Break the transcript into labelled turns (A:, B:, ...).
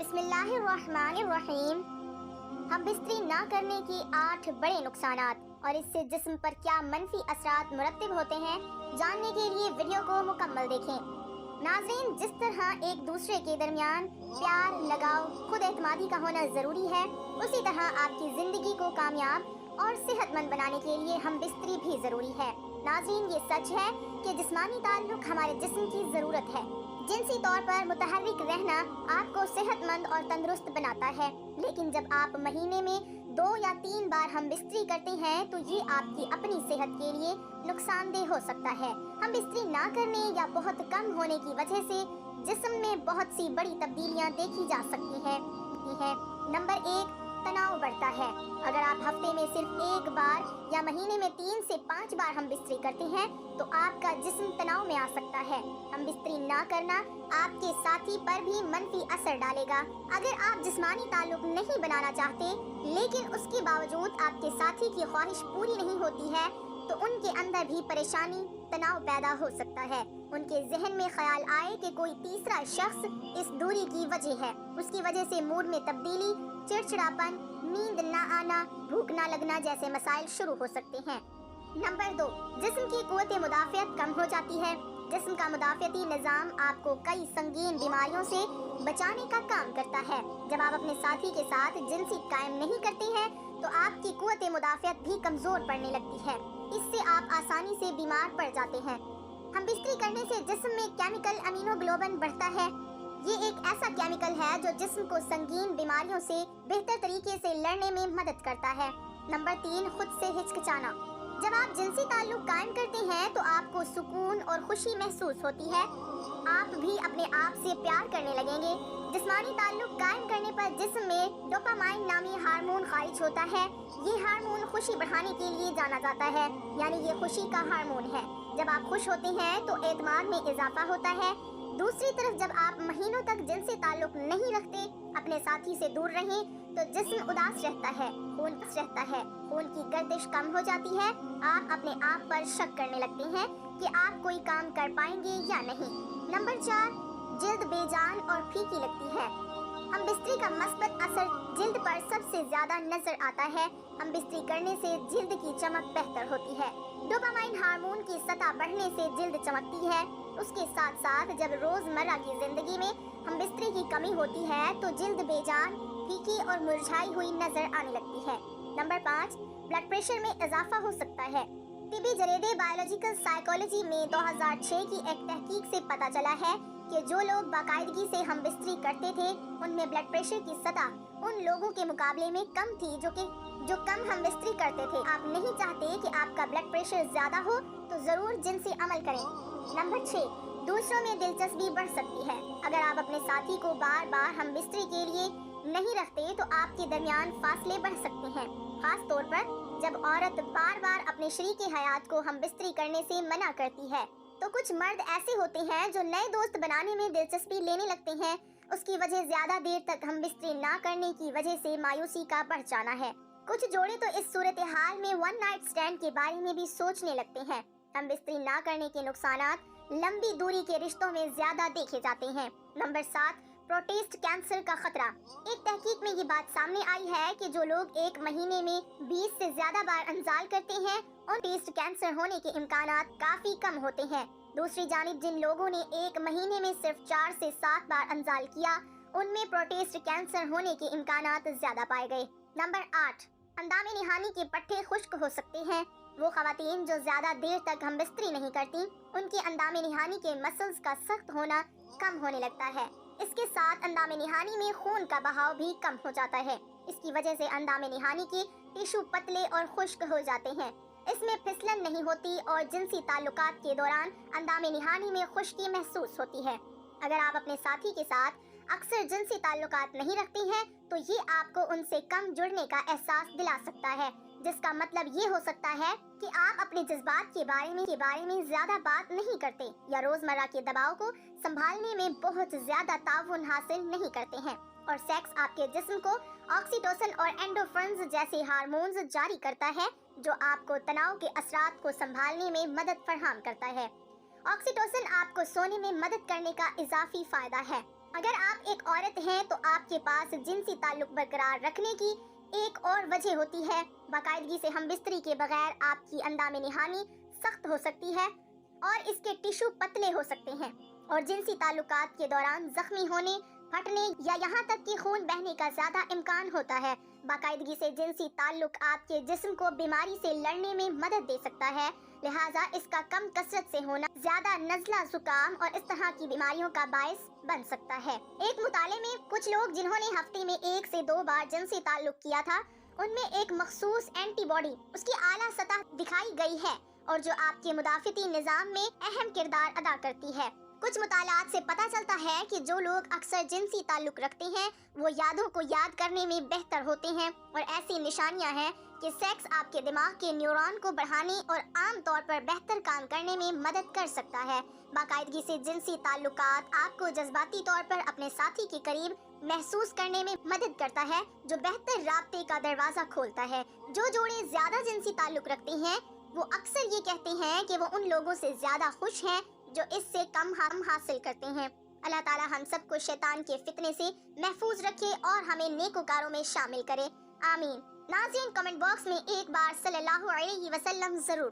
A: بسم اللہ الرحمن الرحیم۔ ہم بستری نہ کرنے کی 8 بڑے نقصانات اور اس سے جسم پر کیا منفی اثرات مرتب ہوتے ہیں جاننے کے لیے ویڈیو کو مکمل دیکھیں۔ ناظرین، جس طرح ایک دوسرے کے درمیان پیار، لگاؤ، خود اعتمادی کا ہونا ضروری ہے، اسی طرح آپ کی زندگی کو کامیاب اور صحت مند بنانے کے لیے ہم بستری بھی ضروری ہے۔ ناظرین، یہ سچ ہے کہ جسمانی تعلق ہمارے جسم کی ضرورت ہے۔ جنسی طور پر متحرک رہنا آپ کو صحت مند اور تندرست بناتا ہے، لیکن جب آپ مہینے میں 2 یا 3 بار ہم بستری کرتے ہیں تو یہ آپ کی اپنی صحت کے لیے نقصان دہ ہو سکتا ہے۔ ہم بستری نہ کرنے یا بہت کم ہونے کی وجہ سے جسم میں بہت سی بڑی تبدیلیاں دیکھی جا سکتی ہیں۔ نمبر 1، تناؤ بڑھتا ہے۔ اگر آپ ہفتے میں صرف 1 بار یا مہینے میں 3 سے 5 بار ہم بستری کرتے ہیں تو آپ کا جسم تناؤ میں آ سکتا ہے۔ ہم بستری نہ کرنا آپ کے ساتھی پر بھی منفی اثر ڈالے گا۔ اگر آپ جسمانی تعلق نہیں بنانا چاہتے لیکن اس کے باوجود آپ کے ساتھی کی خواہش پوری نہیں ہوتی ہے تو ان کے اندر بھی پریشانی، تناؤ پیدا ہو سکتا ہے۔ ان کے ذہن میں خیال آئے کہ کوئی تیسرا شخص اس دوری کی وجہ ہے۔ اس کی وجہ سے موڈ میں تبدیلی، چڑچڑاپن، نیند نہ آنا، بھوک نہ لگنا جیسے مسائل شروع ہو سکتے ہیں۔ نمبر 2، جسم کی قوت مدافعت کم ہو جاتی ہے۔ جسم کا مدافعتی نظام آپ کو کئی سنگین بیماریوں سے بچانے کا کام کرتا ہے۔ جب آپ اپنے ساتھی کے ساتھ جنسی قائم نہیں کرتے ہیں تو آپ کی قوت مدافعت بھی کمزور پڑنے لگتی ہے۔ اس سے آپ آسانی سے بیمار پڑ جاتے ہیں۔ ہم بستری کرنے سے جسم میں کیمیکل امینوگلوبن بڑھتا ہے۔ یہ ایک ایسا کیمیکل ہے جو جسم کو سنگین بیماریوں سے بہتر طریقے سے لڑنے میں مدد کرتا ہے۔ نمبر 3، خود سے ہچکچانا۔ جب آپ جنسی تعلق قائم کرتے ہیں تو آپ کو سکون اور خوشی محسوس ہوتی ہے۔ آپ بھی اپنے آپ سے پیار کرنے لگیں گے۔ جسمانی تعلق قائم کرنے پر جسم میں ڈوپامائن نامی ہارمون خارج ہوتا ہے۔ یہ ہارمون خوشی بڑھانے کے لیے جانا جاتا ہے، یعنی یہ خوشی کا ہارمون ہے۔ جب آپ خوش ہوتے ہیں تو اعتماد میں اضافہ ہوتا ہے۔ دوسری طرف جب آپ مہینوں تک جنسی تعلق نہیں رکھتے، اپنے ساتھی سے دور رہیں تو جسم اداس رہتا ہے، خون کی گردش کم ہو جاتی ہے۔ آپ اپنے آپ پر شک کرنے لگتے ہیں کہ آپ کوئی کام کر پائیں گے یا نہیں۔ نمبر 4، جلد بے جان اور پھیکی لگتی ہے۔ ہم بستری کا مثبت اثر جلد پر سب سے زیادہ نظر آتا ہے۔ ہم بستری کرنے سے جلد کی چمک بہتر ہوتی ہے۔ ڈوپامائن ہارمون کی سطح بڑھنے سے جلد چمکتی ہے۔ اس کے ساتھ ساتھ جب روزمرہ کی زندگی میں ہم بستری کی کمی ہوتی ہے تو جلد بے جان، پھیکی اور مرجھائی ہوئی نظر آنے لگتی ہے۔ نمبر 5، بلڈ پریشر میں اضافہ ہو سکتا ہے۔ طبی جریدے بایولوجیکل سائیکالوجی میں 2006 کی ایک تحقیق سے پتہ چلا ہے کہ جو لوگ باقاعدگی سے ہم بستری کرتے تھے ان میں بلڈ پریشر کی سطح ان لوگوں کے مقابلے میں کم تھی جو کم ہم بستری کرتے تھے۔ آپ نہیں چاہتے کہ آپ کا بلڈ پریشر زیادہ ہو تو ضرور جنسی عمل کریں۔ نمبر 6، دوسروں میں دلچسپی بڑھ سکتی ہے۔ اگر آپ اپنے ساتھی کو بار بار ہم بستری کے لیے نہیں رکھتے تو آپ کے درمیان فاصلے بڑھ سکتے ہیں، خاص طور پر جب عورت بار بار اپنے شریک حیات کو ہم بستری کرنے سے منع کرتی ہے۔ تو کچھ مرد ایسے ہوتے ہیں جو نئے دوست بنانے میں دلچسپی لینے لگتے ہیں۔ اس کی وجہ زیادہ دیر تک ہم بستری نہ کرنے کی وجہ سے مایوسی کا بڑھ جانا ہے۔ کچھ جوڑے تو اس صورتحال میں 1 نائٹ اسٹینڈ کے بارے میں بھی سوچنے لگتے ہیں۔ ہم بستری نہ کرنے کے نقصانات لمبی دوری کے رشتوں میں زیادہ دیکھے جاتے ہیں۔ نمبر 7، پروسٹیٹ کینسر کا خطرہ۔ ایک تحقیق میں یہ بات سامنے آئی ہے کہ جو لوگ ایک مہینے میں 20 سے زیادہ بار انزال کرتے ہیں ان پروسٹیٹ کینسر ہونے کے امکانات کافی کم ہوتے ہیں۔ دوسری جانب جن لوگوں نے ایک مہینے میں صرف 4 سے 7 بار انزال کیا ان میں پروسٹیٹ کینسر ہونے کے امکانات زیادہ پائے گئے۔ نمبر 8، اندام نہانی کے پٹھے خشک ہو سکتے ہیں۔ وہ خواتین جو زیادہ دیر تک ہم بستری نہیں کرتی ان کے اندام نہانی کے مسلز کا سخت ہونا کم ہونے لگتا ہے۔ اس کے ساتھ اندام نہانی میں خون کا بہاؤ بھی کم ہو جاتا ہے۔ اس کی وجہ سے اندام نہانی کے ٹیشو پتلے اور خشک ہو جاتے ہیں۔ اس میں پھسلن نہیں ہوتی اور جنسی تعلقات کے دوران اندام نہانی میں خشکی محسوس ہوتی ہے۔ اگر آپ اپنے ساتھی کے ساتھ اکثر جنسی تعلقات نہیں رکھتے ہیں تو یہ آپ کو ان سے کم جڑنے کا احساس دلا سکتا ہے، جس کا مطلب یہ ہو سکتا ہے کہ آپ اپنے جذبات کے بارے میں زیادہ بات نہیں کرتے یا روزمرہ کے دباؤ کو سنبھالنے میں بہت زیادہ تعاون حاصل نہیں کرتے ہیں۔ اور سیکس آپ کے جسم کو آکسیٹوسن اور اینڈورفنز جیسے ہارمونز جاری کرتا ہے جو آپ کو تناؤ کے اثرات کو سنبھالنے میں مدد فراہم کرتا ہے۔ آکسیٹوسن آپ کو سونے میں مدد کرنے کا اضافی فائدہ ہے۔ اگر آپ ایک عورت ہیں تو آپ کے پاس جنسی تعلق برقرار رکھنے کی ایک اور وجہ ہوتی ہے۔ باقاعدگی سے ہم بستری کے بغیر آپ کی اندام نہانی سخت ہو سکتی ہے اور اس کے ٹشو پتلے ہو سکتے ہیں، اور جنسی تعلقات کے دوران زخمی ہونے، پھٹنے یا یہاں تک کہ خون بہنے کا زیادہ امکان ہوتا ہے۔ باقاعدگی سے جنسی تعلق آپ کے جسم کو بیماری سے لڑنے میں مدد دے سکتا ہے، لہٰذا اس کا کم کثرت سے ہونا زیادہ نزلہ، زکام اور اس طرح کی بیماریوں کا باعث بن سکتا ہے۔ ایک مطالعے میں کچھ لوگ جنہوں نے ہفتے میں 1 سے 2 بار جنسی تعلق کیا تھا، ان میں ایک مخصوص اینٹی باڈی اس کی اعلیٰ سطح دکھائی گئی ہے اور جو آپ کے مدافعتی نظام میں اہم کردار ادا کرتی ہے۔ کچھ مطالعات سے پتہ چلتا ہے کہ جو لوگ اکثر جنسی تعلق رکھتے ہیں وہ یادوں کو یاد کرنے میں بہتر ہوتے ہیں، اور ایسی نشانیاں ہیں کہ سیکس آپ کے دماغ کے نیورون کو بڑھانے اور عام طور پر بہتر کام کرنے میں مدد کر سکتا ہے۔ باقاعدگی سے جنسی تعلقات آپ کو جذباتی طور پر اپنے ساتھی کے قریب محسوس کرنے میں مدد کرتا ہے، جو بہتر رابطے کا دروازہ کھولتا ہے۔ جو جوڑے زیادہ جنسی تعلق رکھتے ہیں وہ اکثر یہ کہتے ہیں کہ وہ ان لوگوں سے زیادہ خوش ہیں جو اس سے کم حاصل کرتے ہیں۔ اللہ تعالی ہم سب کو شیطان کے فتنے سے محفوظ رکھے اور ہمیں نیکوکاروں میں شامل کرے، آمین۔ ناظرین، کمنٹ باکس میں ایک بار صلی اللہ علیہ وسلم ضرور